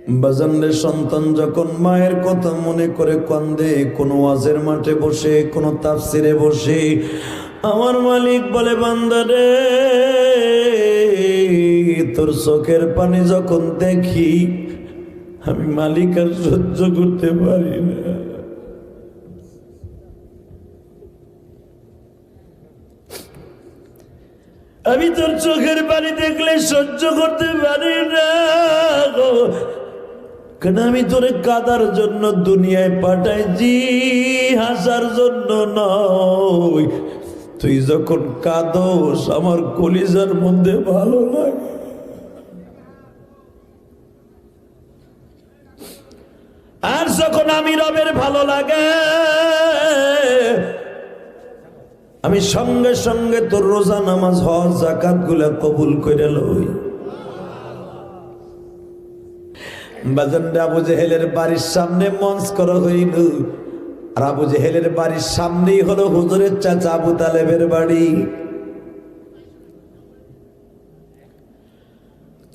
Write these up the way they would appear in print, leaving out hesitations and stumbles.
বাজানরে সন্তান যখন মায়ের কথা মনে করে কান্দে, কোনো ওয়াজের মাঠে বসে, কোনো তাফসিরে বসে, আমার মালিক বলে, বান্দারে তোর চোখের পানি যখন দেখি আমি মালিক আর সহ্য করতে পারি না। আমি তোর চোখের পানি দেখলে সহ্য করতে পারি না, কেন আমি তোরে কাদার জন্য দুনিয়ায় পাঠাইছি, হাসার জন্য নয়। তুই যখন কাঁদোস আমার কলিজার মধ্যে ভালো লাগে। আর যখন আমি রবের ভালো লাগে, আমি সঙ্গে সঙ্গে তোর রোজা, নামাজ, হজ, যাকাত গুলা কবুল করে লই। বাজানরে আবু জেহেলের বাড়ির সামনে মঞ্চ করা হইল, আর আবু জেহেলের বাড়ির সামনেই হলো হুজুরের চাচা আবু তালেবের বাড়ি।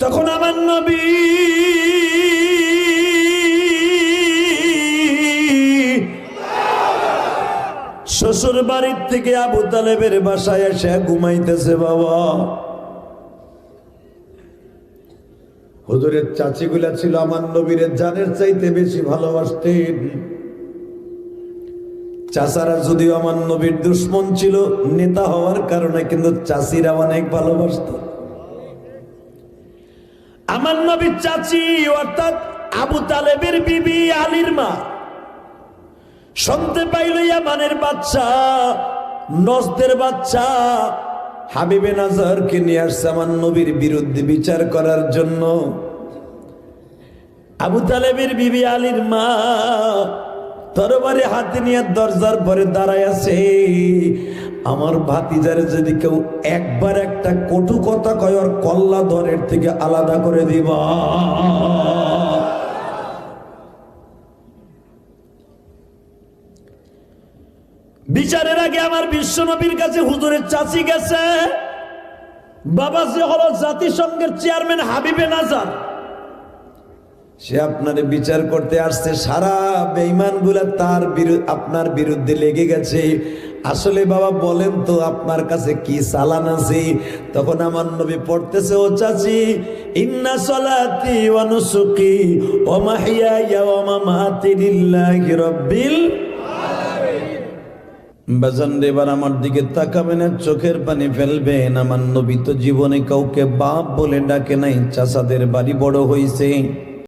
তখন আমার নবী শ্বশুর বাড়ির থেকে আবু তালেবের বাসায় এসে ঘুমাইতেছে। বাবা, হুজুরের চাচিগুলা ছিল আমার নবীর জানের চাইতে বেশি ভালোবাসতেন। চাচারা যদিও আমার নবীর দুশ্মন ছিল নেতা হওয়ার কারণে, কিন্তু চাচিরা অনেক ভালোবাসত। আমার নবীর চাচি অর্থাৎ আবু তালেবের বিবি আলীর মা শুনতে পাইল ইয়ামানের বাচ্চা, নজদের বাচ্চা হাবিবে নাজারকে নিয়ে আসছে আমার নবীর বিরুদ্ধে বিচার করার জন্য। আবু তালেবের বিবি আলীর মা তরবারি হাতে নিয়ে দরজার পরে দাঁড়ায় আছে। আমার ভাতিজারে যদি কেউ একবার একটা কটু কথা কয়, ওর কল্লা ধরের থেকে আলাদা করে দিবা। বিচারের আগে আমার বিশ্ব নবীর কাছে হুজুরের চাচি গেছে। বাবা যে হলো জাতিসংঘের চেয়ারম্যান হাবিবে নাজার, সে আপনারে বিচার করতে আসছে। সারা বেঈমান গুলা তার আপনার বিরুদ্ধে লেগে গেছে। আসলে বাবা বলেন তো আপনার কাছে কি চালান আছে? তখন আমার নবী পড়তেছে, ও চাচি, ইন্না সলাতি ওয়া নুসুকি ওয়া মাহইয়ায়া ওয়া মামাতি লিল্লাহি রাব্বিল আলামিন। বাজান এবার আমার দিকে তাকাবেন, চোখের পানি ফেলবেন। আমার নবী তো জীবনে কাউকে বাপ বলে ডাকে নাই, চাচাদের বাড়ি বড় হইছে।